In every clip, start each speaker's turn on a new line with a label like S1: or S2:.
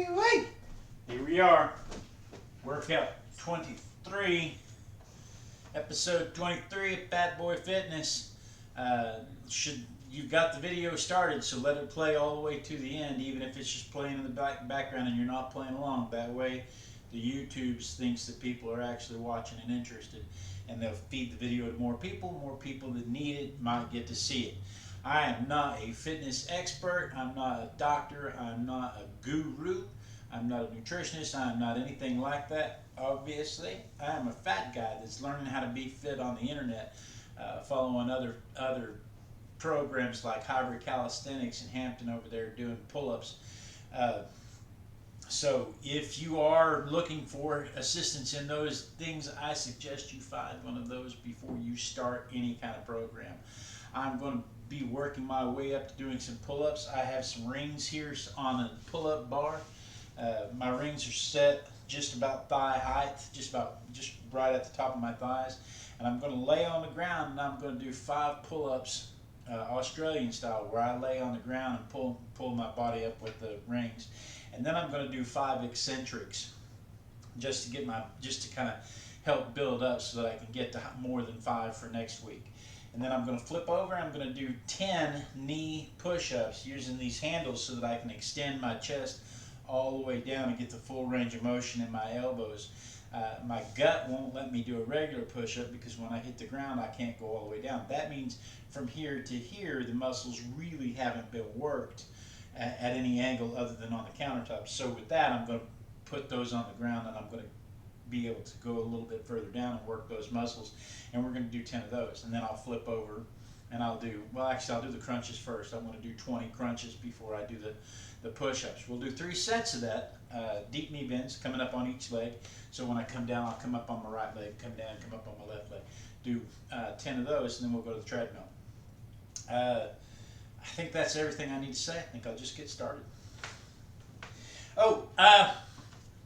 S1: Wee-wee. Here we are, workout 23, episode 23 of Bad Boy Fitness. You got the video started, so let it play all the way to the end, even if it's just playing in the background and you're not playing along. That way, the YouTube thinks that people are actually watching and interested, and they'll feed the video to more people that need it might get to see it. I am not a fitness expert, I'm not a doctor, I'm not a guru, I'm not a nutritionist, I'm not anything like that, obviously. I am a fat guy that's learning how to be fit on the internet, following other programs like Hybrid Calisthenics in Hampton over there doing pull-ups. So if you are looking for assistance in those things, I suggest you find one of those before you start any kind of program. I'm going to be working my way up to doing some pull-ups. I have some rings here on a pull-up bar. My rings are set just about thigh height, just right at the top of my thighs. And I'm going to lay on the ground and I'm going to do 5 pull-ups, Australian style, where I lay on the ground and pull my body up with the rings. And then I'm going to do 5 eccentrics, just to kind of help build up so that I can get to more than 5 for next week. And then I'm going to flip over and I'm going to do 10 knee push-ups using these handles so that I can extend my chest all the way down and get the full range of motion in my elbows. My gut won't let me do a regular push-up because when I hit the ground I can't go all the way down. That means from here to here the muscles really haven't been worked at any angle other than on the countertops. So with that I'm going to put those on the ground and I'm going to be able to go a little bit further down and work those muscles, and we're going to do 10 of those, and then I'll flip over and I'll do the crunches first. I'm going to do 20 crunches before I do the push-ups. We'll do 3 sets of that, deep knee bends coming up on each leg, so when I come down I'll come up on my right leg, come down, come up on my left leg, do 10 of those, and then we'll go to the treadmill. I think that's everything I need to say. I think I'll just get started.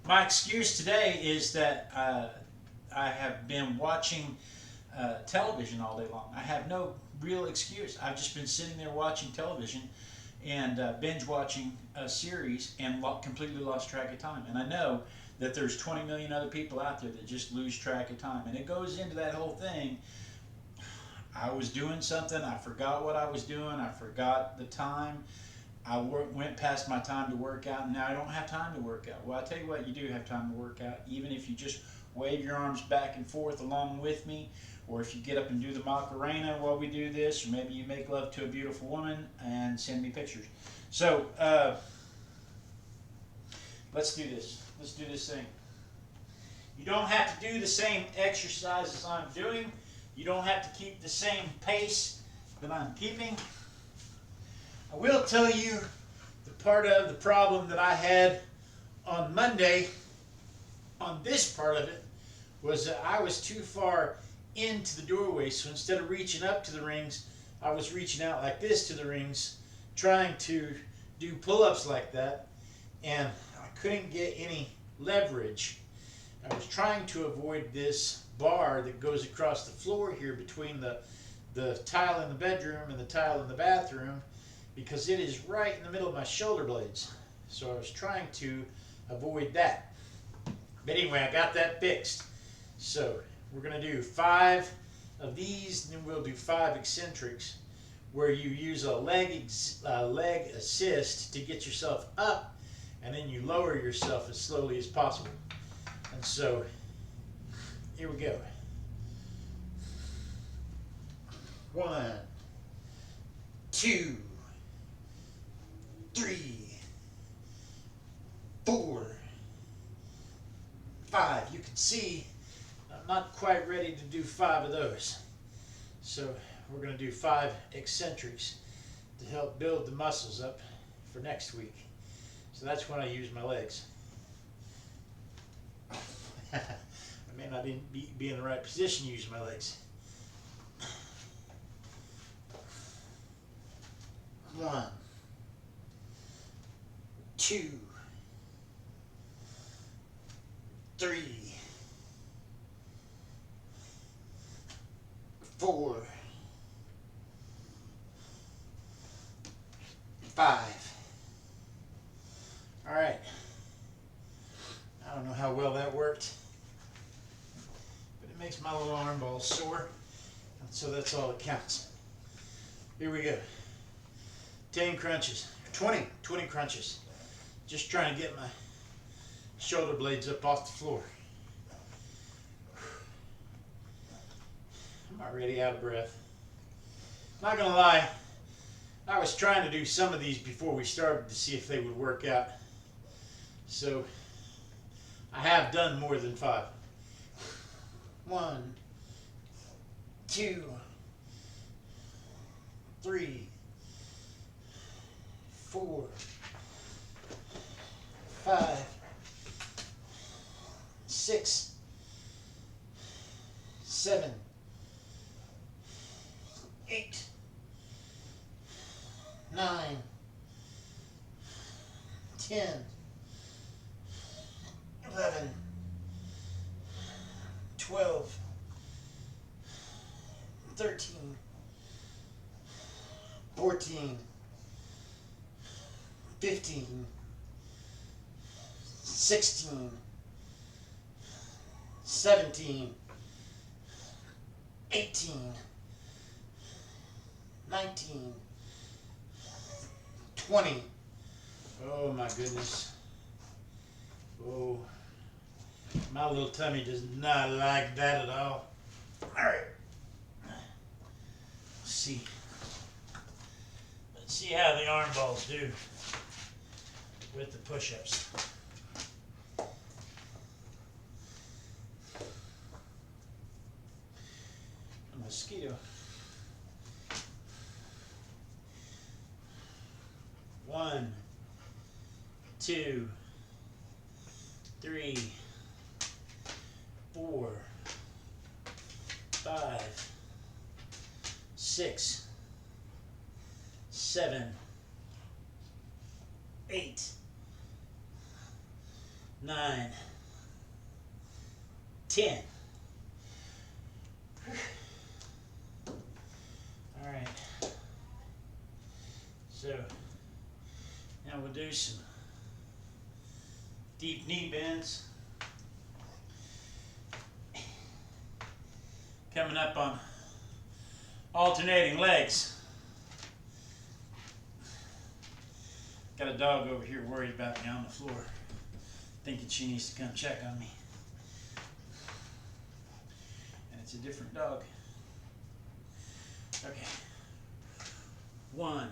S1: My excuse today is that I have been watching television all day long. I have no real excuse. I've just been sitting there watching television and binge watching a series and completely lost track of time. And I know that there's 20 million other people out there that just lose track of time. And it goes into that whole thing. I was doing something, I forgot what I was doing, I forgot the time. I went past my time to work out, and now I don't have time to work out. Well, I tell you what, you do have time to work out, even if you just wave your arms back and forth along with me, or if you get up and do the Macarena while we do this, or maybe you make love to a beautiful woman and send me pictures. So, let's do this. Let's do this thing. You don't have to do the same exercises I'm doing. You don't have to keep the same pace that I'm keeping. I will tell you the part of the problem that I had on Monday on this part of it was that I was too far into the doorway, so instead of reaching up to the rings, I was reaching out like this to the rings, trying to do pull-ups like that, and I couldn't get any leverage. I was trying to avoid this bar that goes across the floor here between the tile in the bedroom and the tile in the bathroom, because it is right in the middle of my shoulder blades. So I was trying to avoid that. But anyway, I got that fixed. So we're going to do 5 of these, and then we'll do 5 eccentrics, where you use a leg assist to get yourself up, and then you lower yourself as slowly as possible. And so here we go. 1, 2, 3, 4, 5. You can see I'm not quite ready to do 5 of those. So we're going to do 5 eccentrics to help build the muscles up for next week. So that's when I use my legs. I may not be in the right position to use my legs. 1, 2, 3, 4, 5. All right. worked. But it makes my little arm balls sore. So that's all that counts. Here we go. 10 crunches. 20 crunches. Just trying to get my shoulder blades up off the floor. I'm already out of breath. Not gonna lie, I was trying to do some of these before we started to see if they would work out. So I have done more than 5. 1, 2, 3, 4, 5, 6, 7, 8, 9, 10, 11, 12, 13, 14, 15, 16, 17, 18, 19, 20. Oh my goodness. Oh, my little tummy does not like that at all. All right. Let's see how the arm balls do with the push-ups. A mosquito. 1, 2, 3, 4, 5, 6, 7, 8, 9, 10. All right. So now we'll do some deep knee bends. Coming up on alternating legs. Got a dog over here worried about me on the floor, thinking she needs to come check on me. And it's a different dog. Okay. 1,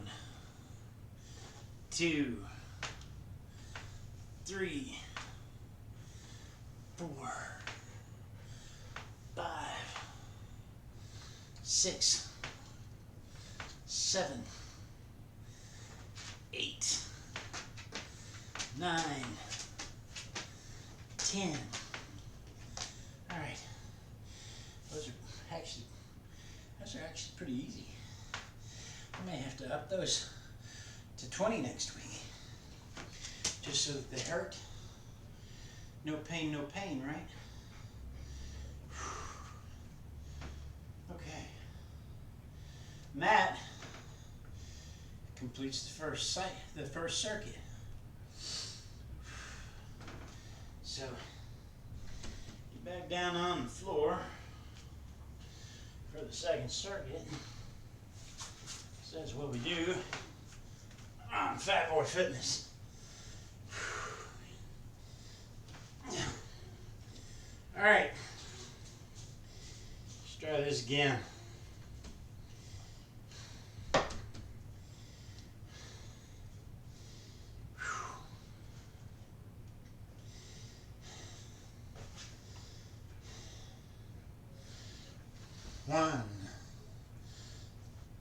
S1: 2, 3, 4, 5, 6, 7, 8, 9, 10. All right. Those are actually pretty easy. I may have to up those to 20 next week, just so that they hurt. No pain, right? Okay. That completes the first circuit. So get back down on the floor for the second circuit. So that's what we do on Fat Boy Fitness. All right, let's try this again. One,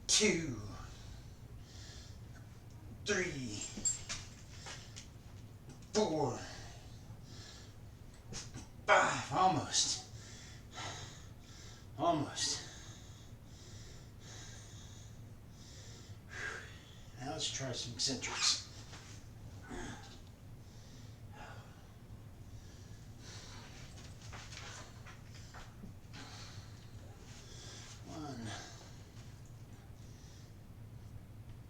S1: 2, 3, 4, 5, almost. Now let's try some eccentrics. 1,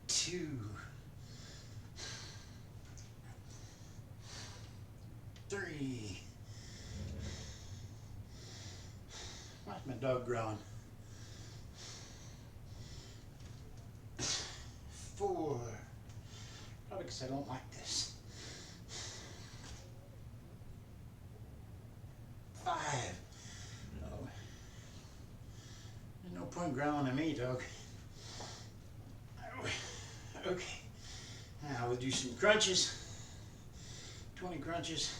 S1: 2, 3,
S2: dog growling. 4. Probably because I don't like this. 5. Oh. There's no point growling at me, dog. Okay. Now we'll do some crunches. 20 crunches.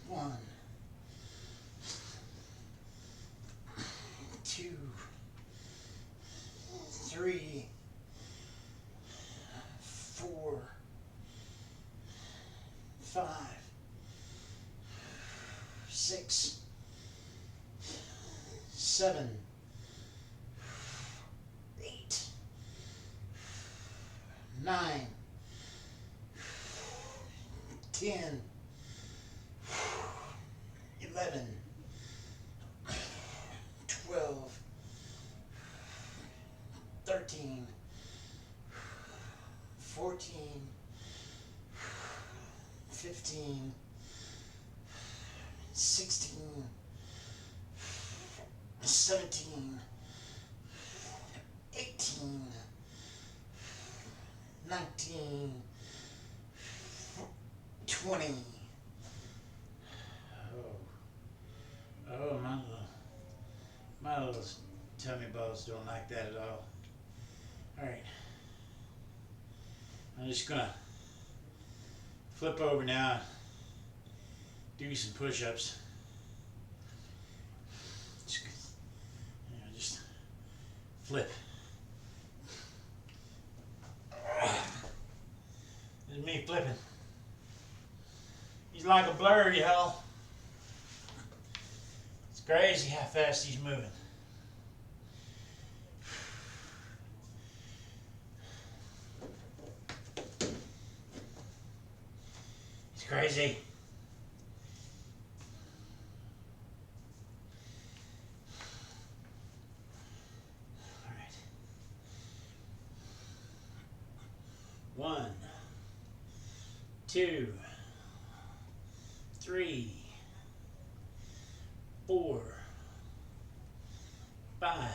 S2: 1, 2, 3, 4, 5, 6, 7, 8, 9, 10, 11, 12, 13, 14, 15, 16, 17, 18, 19, 20. Oh, my little tummy balls don't like that at all. All right, I'm just gonna flip over now and do some push-ups. Just flip. This is me flipping. He's like a blur, y'all. It's crazy how fast he's moving. It's crazy. All right. 1, 2, 3, 4, 5,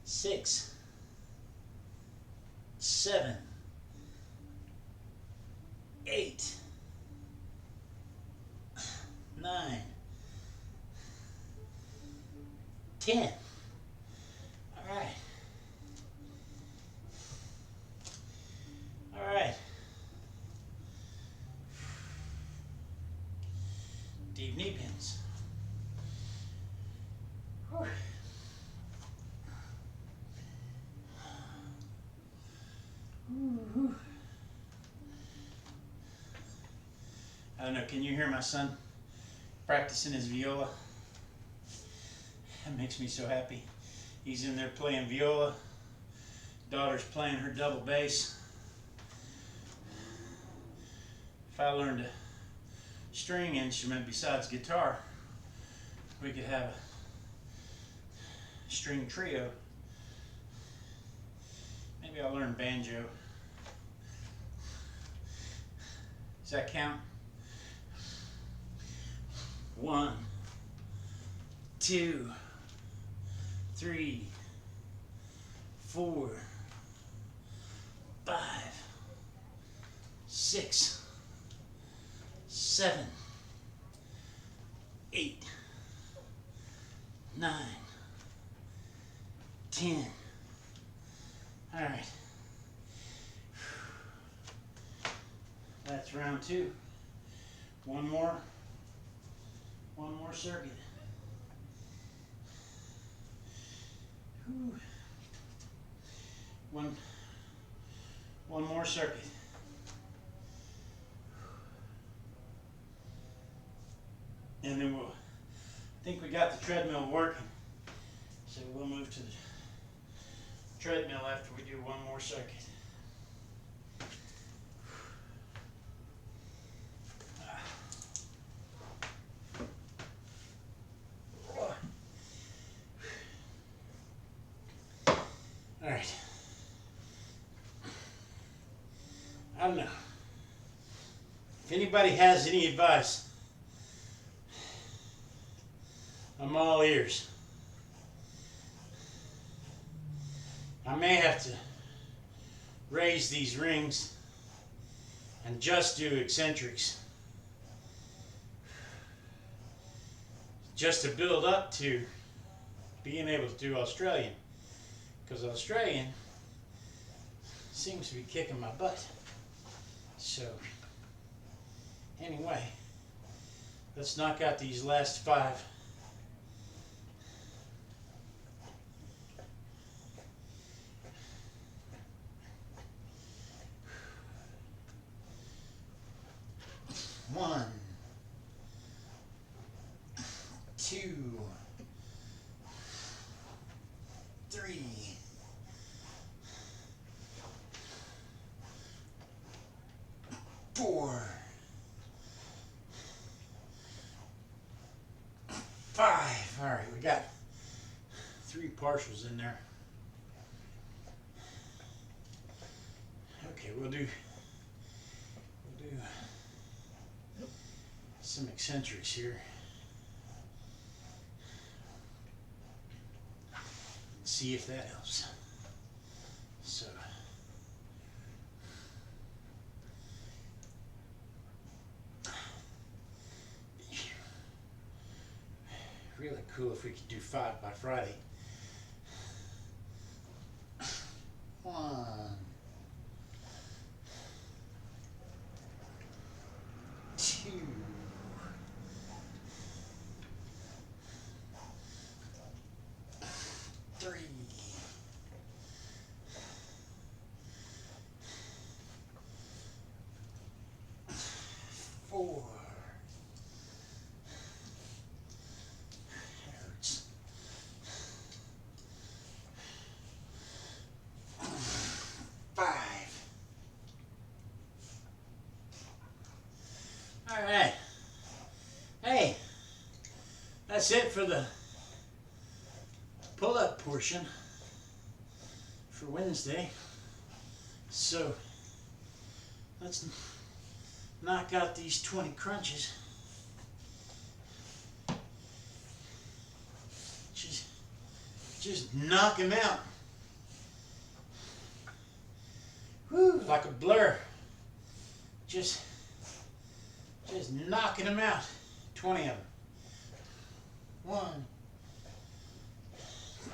S2: 6, 7, 8, 9, 10. All right. All right. Deep knee bends. Whew. Whew. I don't know, can you hear my son practicing his viola? That makes me so happy. He's in there playing viola. Daughter's playing her double bass. If I learned a string instrument besides guitar, we could have a string trio. Maybe I'll learn banjo. Does that count? 1, 2, 3, 4, 5, 6, 7, 8, 9, 10. All right. That's round 2. One more circuit. Whew. One more circuit. And then I think we got the treadmill working. So we'll move to the treadmill after we do one more circuit. I don't know. If anybody has any advice, I'm all ears. I may have to raise these rings and just do eccentrics, just to build up to being able to do Australian, because Australian seems to be kicking my butt. So anyway, let's knock out these last 5. One, 2, 3, 4, 5. All right, we got 3 partials in there. Okay, we'll do some eccentrics here. See if that helps. So really cool if we could do 5 by Friday. 1, 2, 3, 4. Hurts. 5. All right. Hey, that's it for the pull-up portion for Wednesday. So let's knock out these 20 crunches. Just knock them out. Woo, like a blur. Just knocking them out. 20 of them. 1,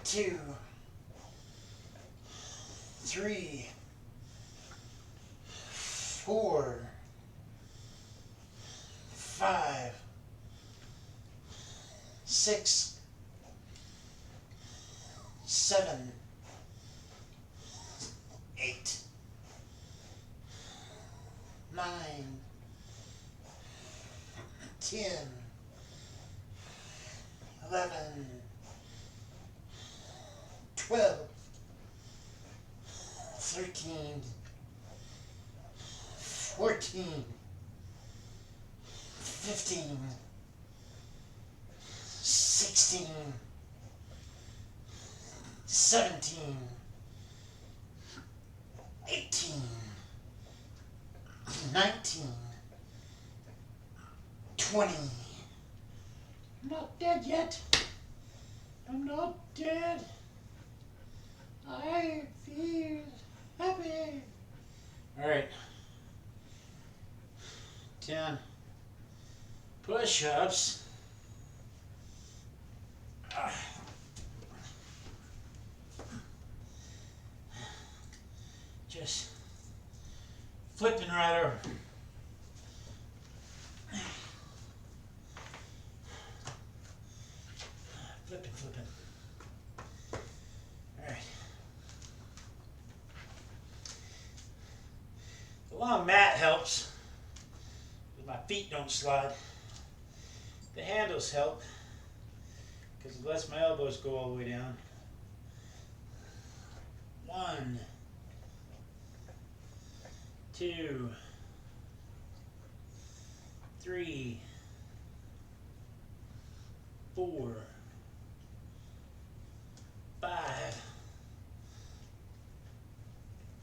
S2: 2, 3, 4, 5, 6, 7, 8, 9, 10, 11, 12, 13, 14, 15, 16, 17, 18, 19, 20. I'm not dead yet. I'm not dead. I feel happy. All right. 10 push-ups. Just flipping right over. Flipping. All right. The long mat helps, because my feet don't slide. The handles help, because it lets my elbows go all the way down. 1, 2, 3, 4, 5,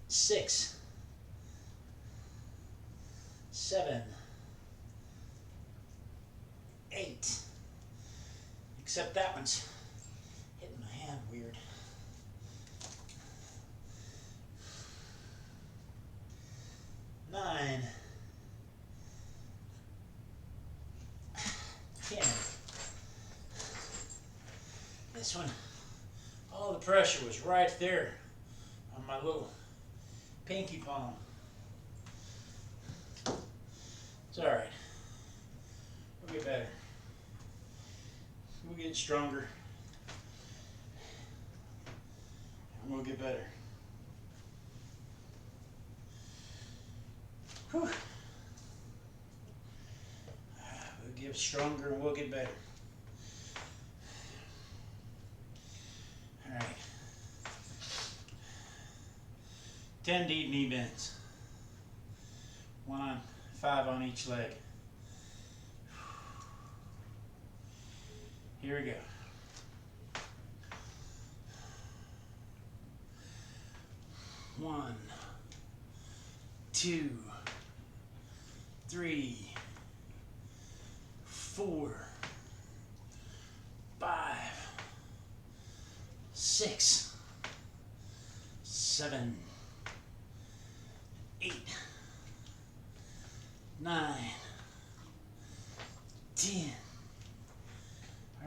S2: 6, 7, 8. Except that one's hitting my hand weird. 9, 10. This one, all the pressure was right there on my little pinky palm. It's all right. We'll get better. We'll get stronger. And we'll get better. Whew. We'll get stronger and we'll get better. All right. 10 deep knee bends. 5 on each leg. Here we go. 1, 2, 3, 4, 5, 6, 7, 8, 9, 10.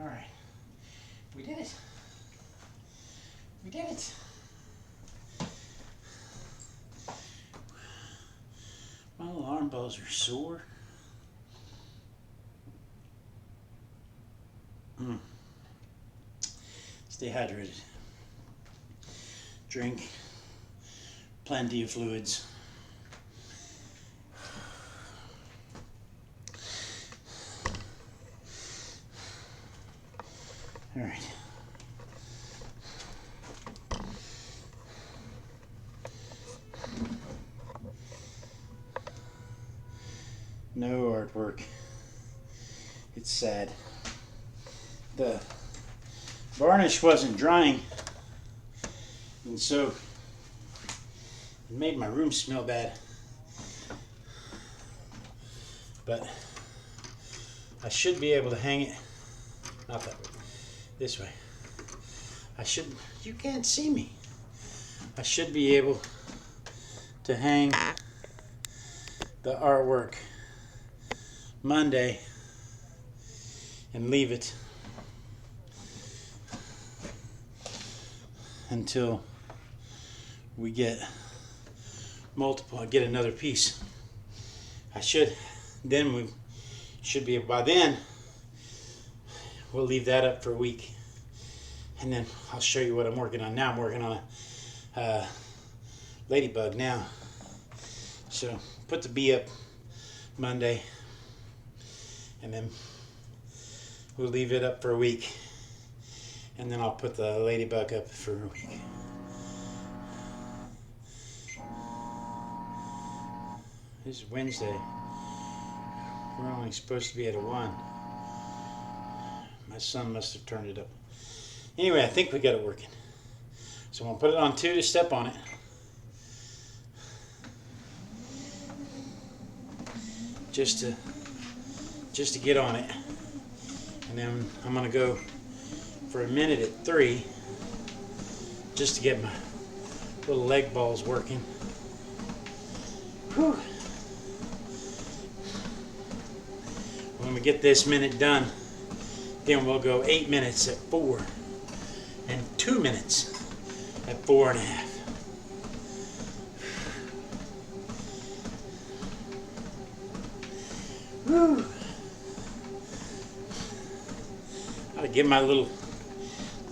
S2: All right, we did it. We did it. My little arm bows are sore. Stay hydrated. Drink plenty of fluids. All right. No artwork. It's sad. The varnish wasn't drying, and so it made my room smell bad. But I should be able to hang it, not that way, this way. You can't see me. I should be able to hang the artwork Monday and leave it until we get another piece. We should be, by then, we'll leave that up for a week. And then I'll show you what I'm working on now. I'm working on a ladybug now. So put the bee up Monday, and then we'll leave it up for a week. And then I'll put the ladybug up for a week. This is Wednesday. We're only supposed to be at a 1. My son must have turned it up. Anyway, I think we got it working. So I'm going to put it on 2 to step on it. Just to get on it. And then I'm going to go for a minute at 3 just to get my little leg balls working. Whew. When we get this minute done, then we'll go 8 minutes at 4 and 2 minutes at 4.5. Whew. I'll give my little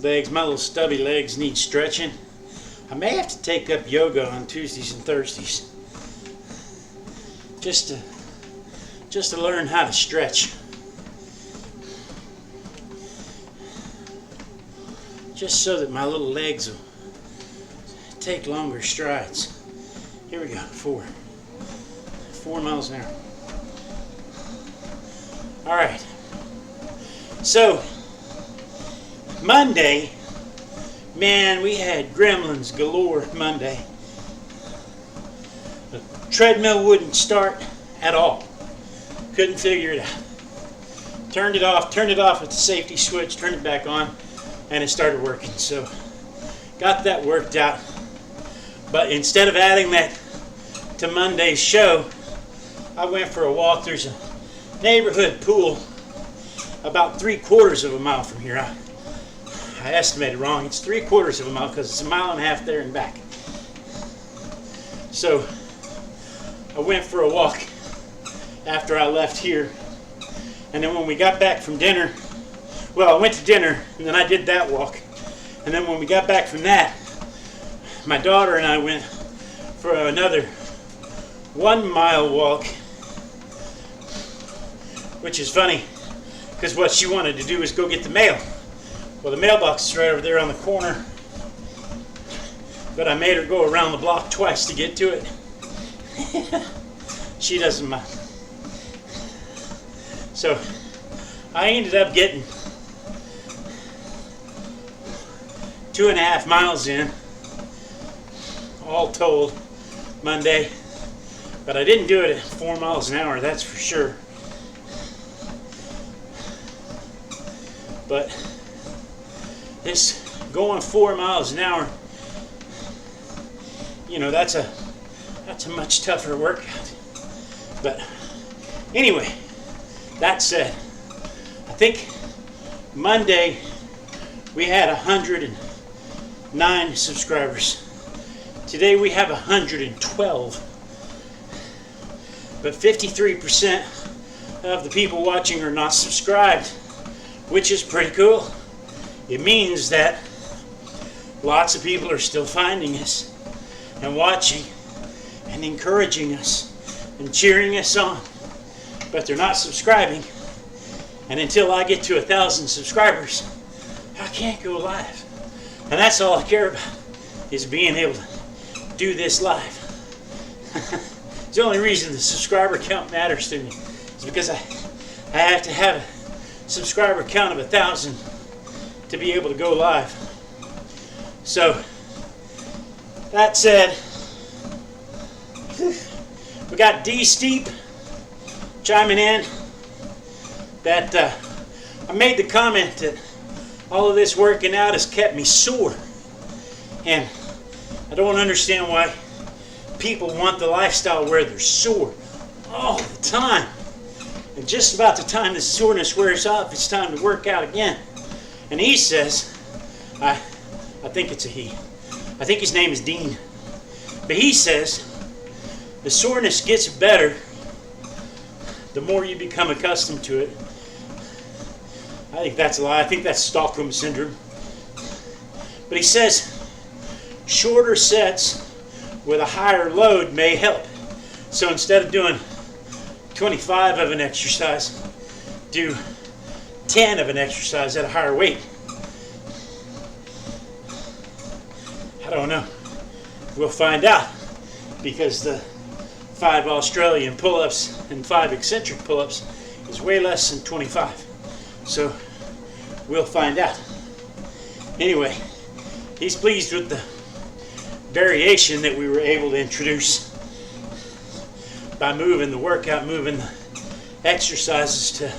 S2: legs, my little stubby legs need stretching. I may have to take up yoga on Tuesdays and Thursdays. Just to learn how to stretch. Just so that my little legs will take longer strides. Here we go, 4 miles an hour. All right. So, Monday, man, we had gremlins galore Monday. The treadmill wouldn't start at all. Couldn't figure it out. Turned it off with the safety switch, turned it back on, and it started working. So got that worked out. But instead of adding that to Monday's show, I went for a walk. There's a neighborhood pool about 3/4 of a mile from here. I estimated wrong. It's 3/4 of a mile because it's a mile and a half there and back. So I went for a walk after I left here. And then when we got back from dinner, well, I went to dinner and then I did that walk. And then when we got back from that, my daughter and I went for another 1 mile walk, which is funny because what she wanted to do was go get the mail. Well, the mailbox is right over there on the corner, but I made her go around the block twice to get to it. She doesn't mind. So I ended up getting 2.5 miles in, all told, Monday. But I didn't do it at 4 miles an hour, that's for sure. But this going 4 miles an hour, you know, that's a much tougher workout. But anyway, that said, I think Monday we had 109 subscribers. Today we have 112. But 53% of the people watching are not subscribed, which is pretty cool. It means that lots of people are still finding us and watching and encouraging us and cheering us on, but they're not subscribing. And until I get to 1,000 subscribers, I can't go live. And that's all I care about, is being able to do this live. It's the only reason the subscriber count matters to me, is because I have to have a subscriber count of 1,000 to be able to go live. So that said, we got D Steep chiming in that I made the comment that all of this working out has kept me sore, and I don't understand why people want the lifestyle where they're sore all the time. And just about the time the soreness wears off, it's time to work out again. And he says, I think it's a he. I think his name is Dean. But he says the soreness gets better the more you become accustomed to it. I think that's a lie. I think that's Stockholm Syndrome. But he says shorter sets with a higher load may help. So instead of doing 25 of an exercise, do 10 of an exercise at a higher weight. I don't know. We'll find out, because the 5 Australian pull-ups and 5 eccentric pull-ups is way less than 25. So we'll find out. Anyway, he's pleased with the variation that we were able to introduce by moving the workout, moving the exercises to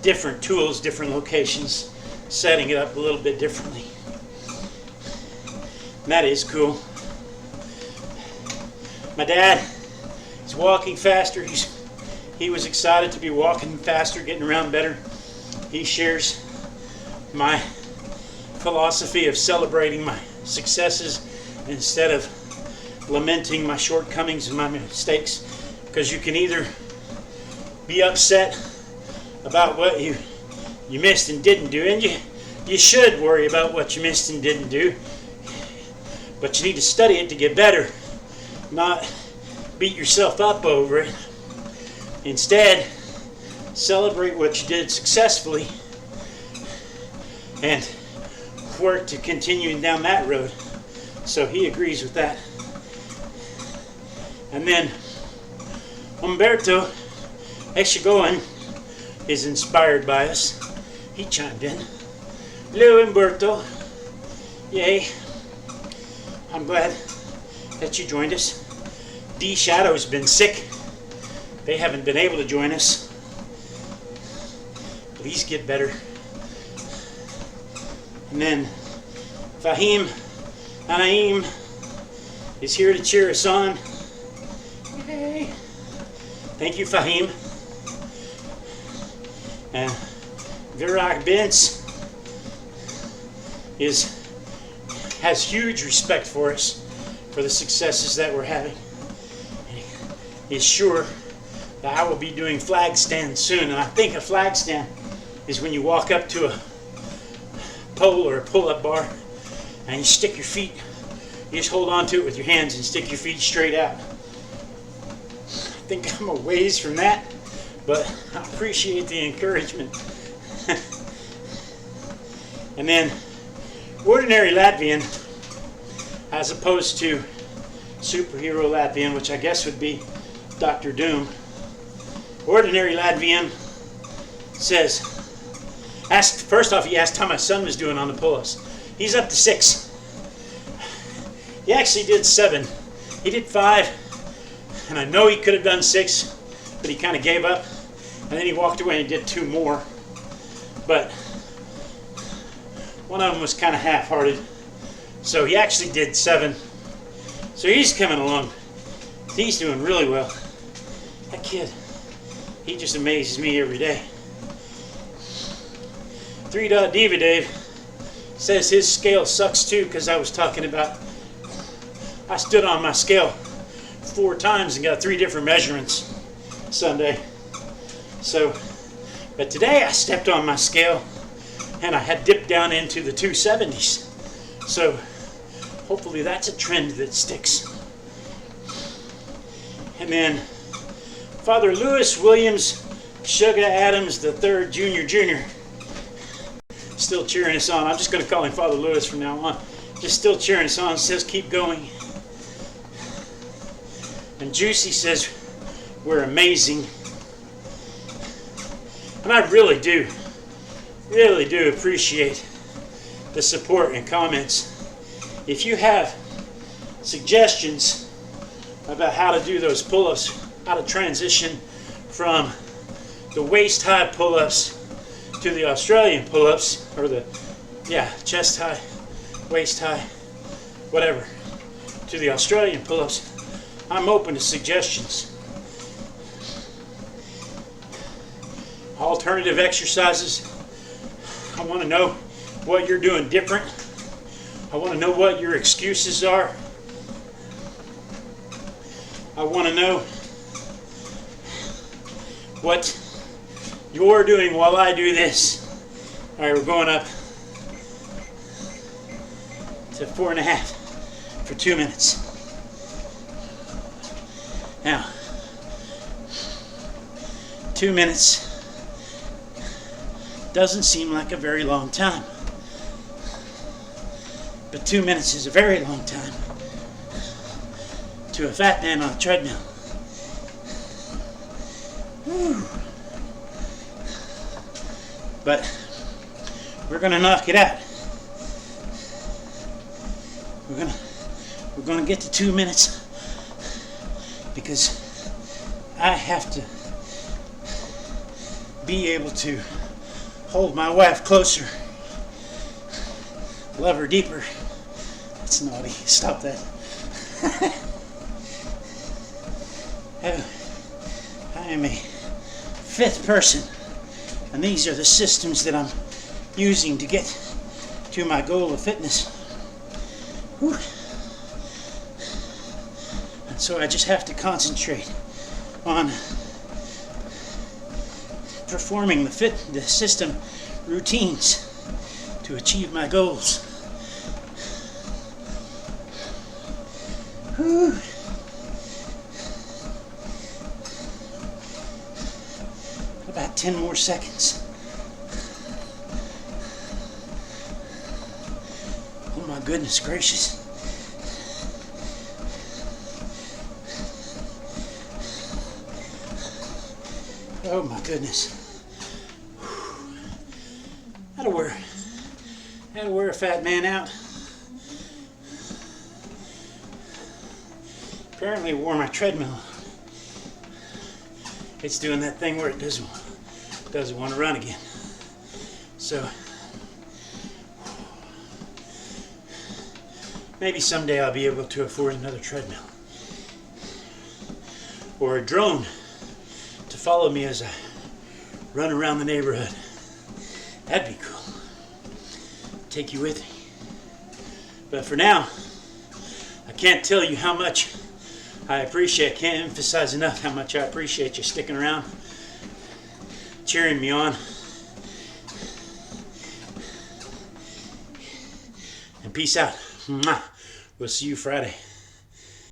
S2: different tools, different locations, setting it up a little bit differently. And that is cool. My dad is walking faster. He was excited to be walking faster, getting around better. He shares my philosophy of celebrating my successes instead of lamenting my shortcomings and my mistakes, because you can either be upset about what you missed and didn't do, and you should worry about what you missed and didn't do, but you need to study it to get better, not beat yourself up over it. Instead, celebrate what you did successfully and work to continuing down that road. So he agrees with that. And then Umberto Echegoyen is inspired by us. He chimed in. Hello, Umberto. Yay. I'm glad that you joined us. D Shadow's been sick. They haven't been able to join us. Please get better. And then Fahim Anaim is here to cheer us on. Yay. Thank you, Fahim. And Virak Bintz has huge respect for us, for the successes that we're having. And he is sure that I will be doing flag stands soon. And I think a flag stand is when you walk up to a pole or a pull-up bar and you stick your feet, you just hold on to it with your hands and stick your feet straight out. I think I'm a ways from that, but I appreciate the encouragement. And then ordinary Latvian, as opposed to superhero Latvian, which I guess would be Dr. Doom. Ordinary Latvian says, first off, he asked how my son was doing on the pull-ups. He's up to 6. He actually did 7. He did 5, and I know he could have done 6, but he kind of gave up, and then he walked away and did 2 more. But one of them was kind of half-hearted, so he actually did 7. So he's coming along. He's doing really well. That kid, he just amazes me every day. 3 Diva Dave says his scale sucks too, because I was talking about I stood on my scale 4 times and got 3 different measurements Sunday. So, but today I stepped on my scale and I had dipped down into the 270s. So hopefully that's a trend that sticks. And then Father Lewis Williams Sugar Adams III Jr. Still cheering us on. I'm just going to call him Father Lewis from now on. Just still cheering us on. Says keep going. And Juicy says we're amazing. And I really do appreciate the support and comments. If you have suggestions about how to do those pull-ups, how to transition from the waist-high pull-ups to the Australian pull-ups, or the chest high, waist high, whatever, to the Australian pull-ups, I'm open to suggestions. Alternative exercises. I want to know what you're doing different. I want to know what your excuses are. I want to know what you're doing while I do this. All right, we're going up to 4.5 for 2 minutes. Now, 2 minutes doesn't seem like a very long time, but 2 minutes is a very long time to a fat man on a treadmill. Whew. But we're gonna knock it out. We're gonna get to 2 minutes, because I have to be able to hold my wife closer, love her deeper. That's naughty. Stop that. I am a 5th person, and these are the systems that I'm using to get to my goal of fitness. Whew. And so I just have to concentrate on performing the system routines to achieve my goals. Whew. About 10 more seconds. Oh my goodness gracious. Oh my goodness. That'll wear a fat man out. Apparently wore my treadmill. It's doing that thing where it doesn't want to run again. So maybe someday I'll be able to afford another treadmill. Or a drone to follow me as I run around the neighborhood. That'd be cool. Take you with me. But for now, I can't tell you how much I can't emphasize enough how much I appreciate you sticking around, cheering me on. And peace out. Mwah. We'll see you Friday.